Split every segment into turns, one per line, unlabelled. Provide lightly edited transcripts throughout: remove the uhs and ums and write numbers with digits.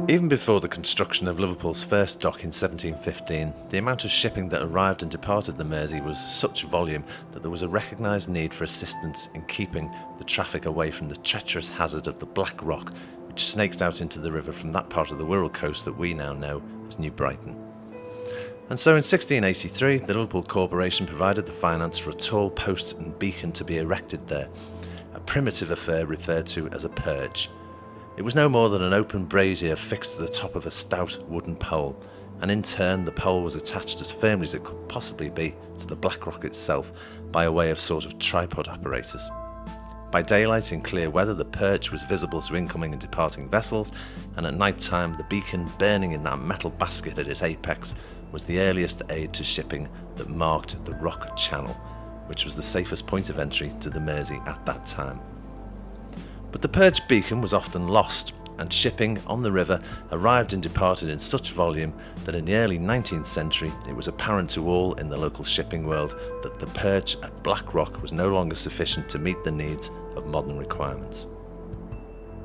Even before the construction of Liverpool's first dock in 1715, the amount of shipping that arrived and departed the Mersey was such volume that there was a recognised need for assistance in keeping the traffic away from the treacherous hazard of the Black Rock, which snaked out into the river from that part of the Wirral coast that we now know as New Brighton. And so in 1683, the Liverpool Corporation provided the finance for a tall post and beacon to be erected there, a primitive affair referred to as a perch. It was no more than an open brazier fixed to the top of a stout wooden pole, and in turn the pole was attached as firmly as it could possibly be to the Black Rock itself by a way of sort of tripod apparatus. By daylight in clear weather the perch was visible to incoming and departing vessels, and at night time the beacon burning in that metal basket at its apex was the earliest aid to shipping that marked the Rock Channel, which was the safest point of entry to the Mersey at that time. But the perch beacon was often lost, and shipping on the river arrived and departed in such volume that in the early 19th century it was apparent to all in the local shipping world that the perch at Black Rock was no longer sufficient to meet the needs of modern requirements.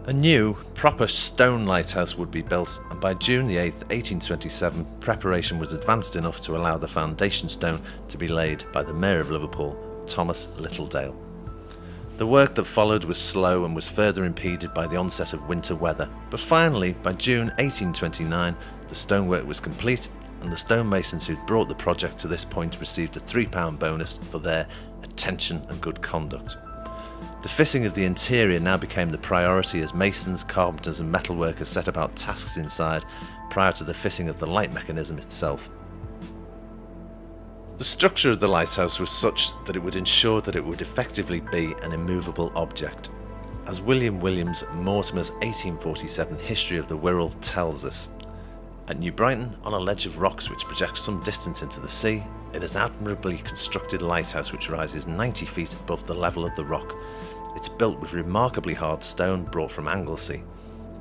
A new, proper stone lighthouse would be built, and by June the 8th, 1827, preparation was advanced enough to allow the foundation stone to be laid by the Mayor of Liverpool, Thomas Littledale. The work that followed was slow and was further impeded by the onset of winter weather, but finally, by June 1829, the stonework was complete, and the stonemasons who'd brought the project to this point received a £3 bonus for their attention and good conduct. The fitting of the interior now became the priority as masons, carpenters and metalworkers set about tasks inside prior to the fitting of the light mechanism itself. The structure of the lighthouse was such that it would ensure that it would effectively be an immovable object. As William Williams Mortimer's 1847 History of the Wirral tells us, at New Brighton, on a ledge of rocks which projects some distance into the sea, it is an admirably constructed lighthouse which rises 90 feet above the level of the rock. It's built with remarkably hard stone brought from Anglesey.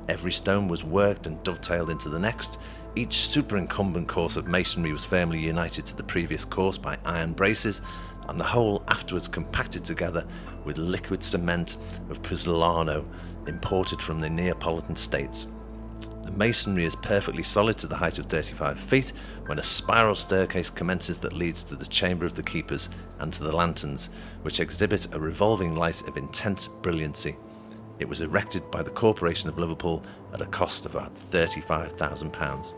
Every stone was worked and dovetailed into the next. Each superincumbent course of masonry was firmly united to the previous course by iron braces, and the whole afterwards compacted together with liquid cement of Puzzolano imported from the Neapolitan states. The masonry is perfectly solid to the height of 35 feet, when a spiral staircase commences that leads to the chamber of the keepers and to the lanterns, which exhibit a revolving light of intense brilliancy. It was erected by the Corporation of Liverpool at a cost of about £35,000.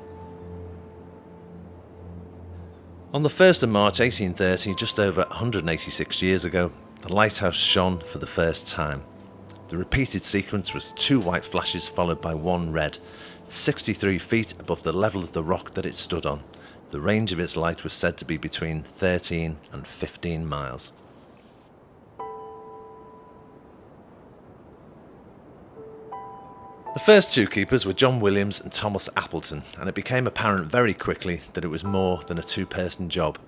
On the 1st of March 1830, just over 186 years ago, the lighthouse shone for the first time. The repeated sequence was 2 white flashes followed by 1 red, 63 feet above the level of the rock that it stood on. The range of its light was said to be between 13 and 15 miles. The first 2 keepers were John Williams and Thomas Appleton, and it became apparent very quickly that it was more than a 2-person job.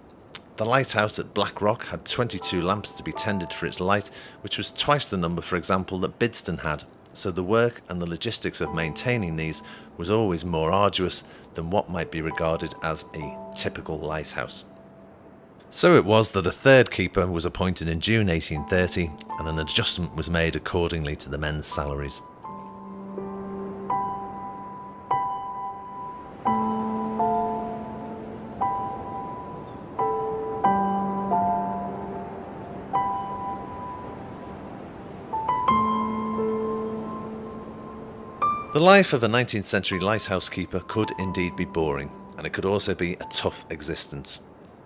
The lighthouse at Black Rock had 22 lamps to be tended for its light, which was twice the number, for example, that Bidston had, so the work and the logistics of maintaining these was always more arduous than what might be regarded as a typical lighthouse. So it was that a 3rd keeper was appointed in June 1830, and an adjustment was made accordingly to the men's salaries. The life of a 19th century lighthouse keeper could indeed be boring, and it could also be a tough existence.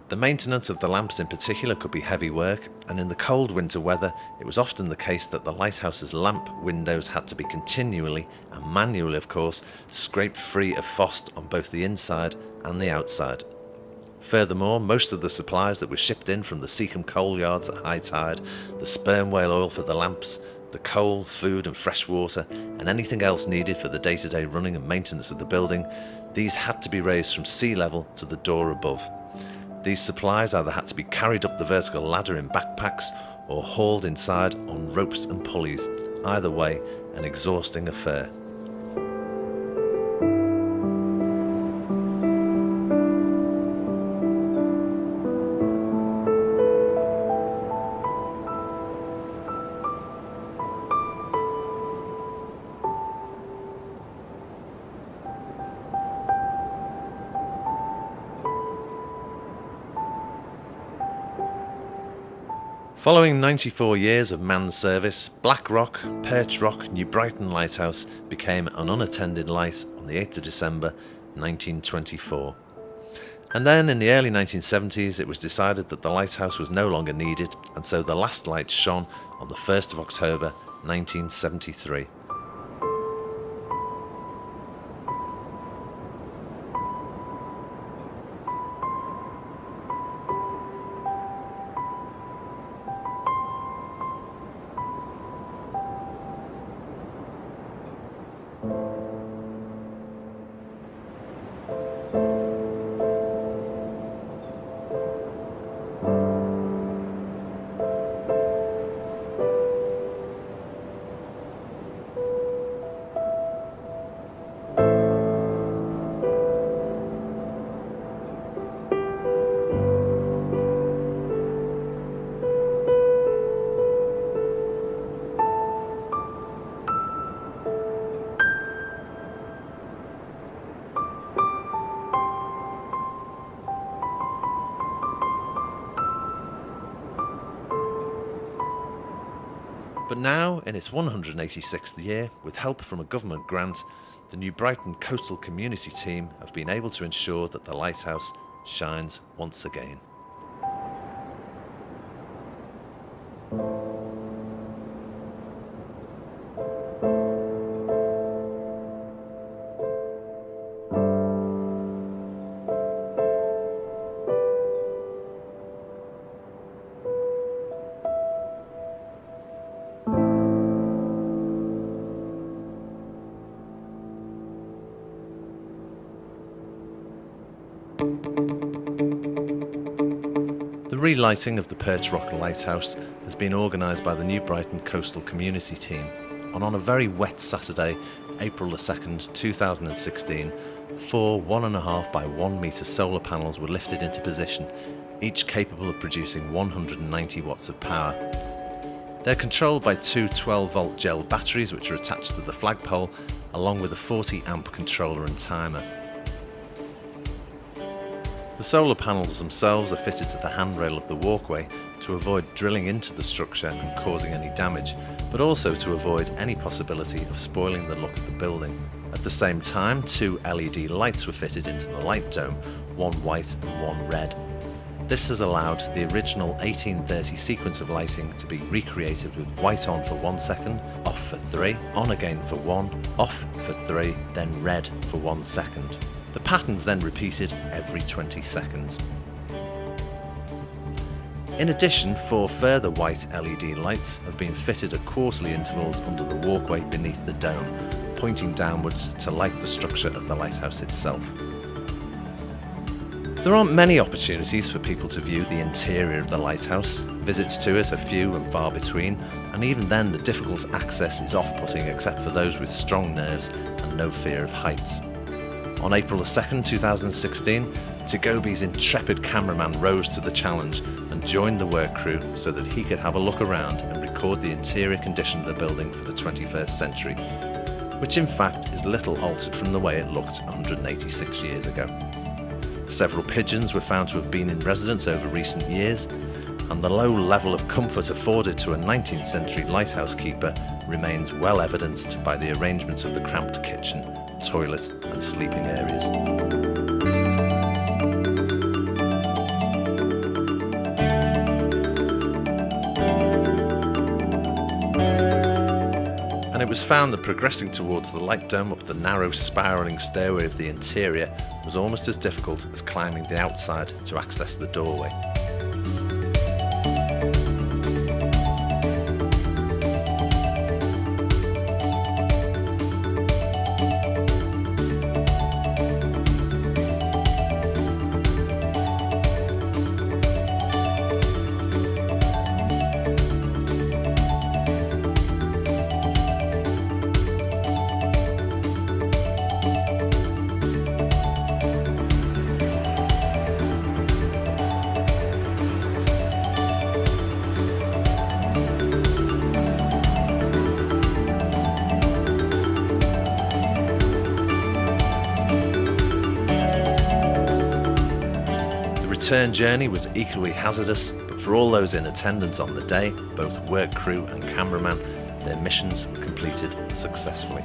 The maintenance of the lamps in particular could be heavy work, and in the cold winter weather it was often the case that the lighthouse's lamp windows had to be continually, and manually of course, scraped free of frost on both the inside and the outside. Furthermore, most of the supplies that were shipped in from the Seacombe coal yards at high tide, the sperm whale oil for the lamps, the coal, food and fresh water, and anything else needed for the day-to-day running and maintenance of the building, these had to be raised from sea level to the door above. These supplies either had to be carried up the vertical ladder in backpacks or hauled inside on ropes and pulleys, either way an exhausting affair. Following 94 years of manned service, Black Rock, Perch Rock, New Brighton Lighthouse became an unattended light on the 8th of December 1924. And then in the early 1970s it was decided that the lighthouse was no longer needed, and so the last light shone on the 1st of October 1973. But now, in its 186th year, with help from a government grant, the new Brighton Coastal Community Team have been able to ensure that the lighthouse shines once again. The relighting of the Perch Rock Lighthouse has been organised by the new Brighton Coastal Community Team, and on a very wet Saturday, April the 2nd, 2016, 4 1.5 by 1 metre solar panels were lifted into position, each capable of producing 190 watts of power. They're controlled by two 12-volt gel batteries which are attached to the flagpole, along with a 40-amp controller and timer. The solar panels themselves are fitted to the handrail of the walkway to avoid drilling into the structure and causing any damage, but also to avoid any possibility of spoiling the look of the building. At the same time, 2 LED lights were fitted into the light dome, one white and one red. This has allowed the original 1830 sequence of lighting to be recreated with white on for 1 second, off for 3, on again for 1, off for 3, then red for 1 second. The pattern's then repeated every 20 seconds. In addition, 4 further white LED lights have been fitted at quarterly intervals under the walkway beneath the dome, pointing downwards to light the structure of the lighthouse itself. There aren't many opportunities for people to view the interior of the lighthouse. Visits to it are few and far between, and even then the difficult access is off-putting except for those with strong nerves and no fear of heights. On April 2nd, 2016, Tigobi's intrepid cameraman rose to the challenge and joined the work crew so that he could have a look around and record the interior condition of the building for the 21st century, which in fact is little altered from the way it looked 186 years ago. Several pigeons were found to have been in residence over recent years, and the low level of comfort afforded to a 19th century lighthouse keeper remains well evidenced by the arrangements of the cramped kitchen, toilet and sleeping areas. And it was found that progressing towards the light dome up the narrow spiralling stairway of the interior was almost as difficult as climbing the outside to access the doorway. return journey was equally hazardous, but for all those in attendance on the day, both work crew and cameraman, their missions were completed successfully.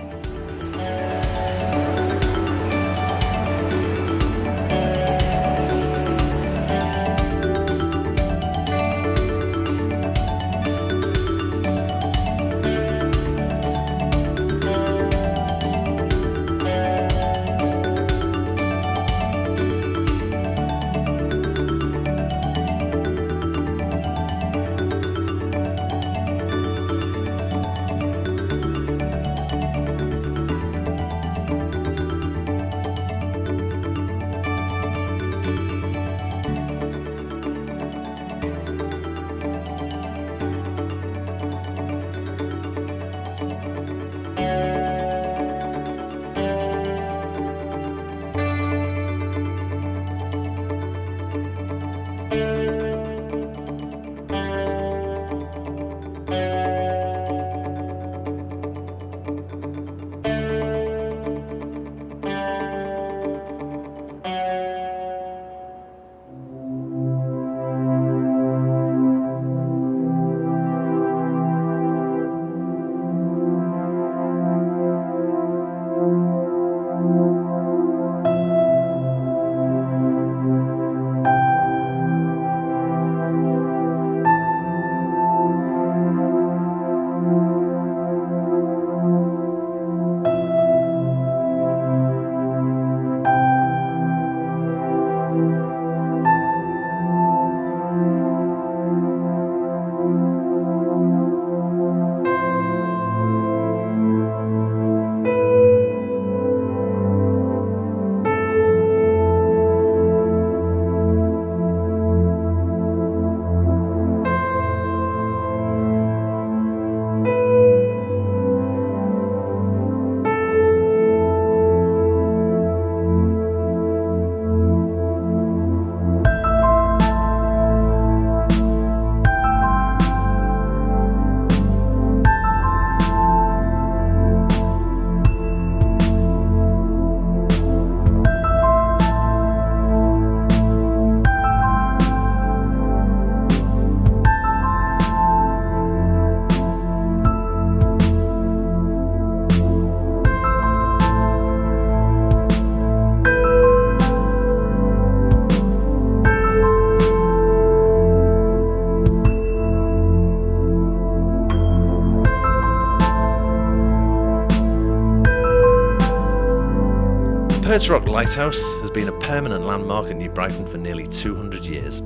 Brighton Lighthouse has been a permanent landmark in New Brighton for nearly 200 years.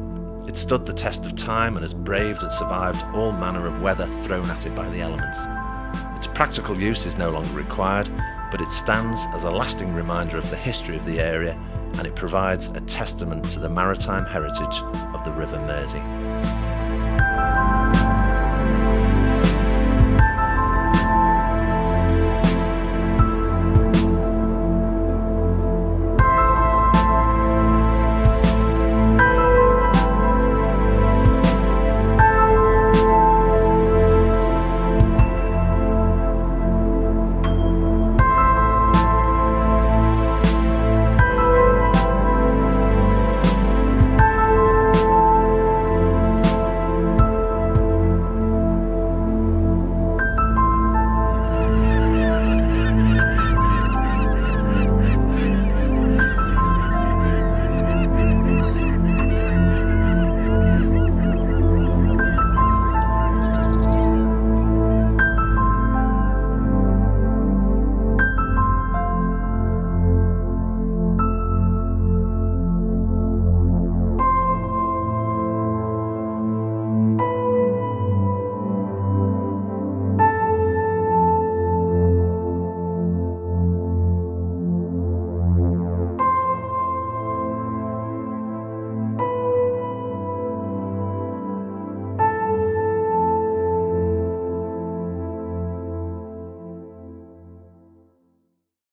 It stood the test of time and has braved and survived all manner of weather thrown at it by the elements. Its practical use is no longer required, but it stands as a lasting reminder of the history of the area, and it provides a testament to the maritime heritage of the River Mersey.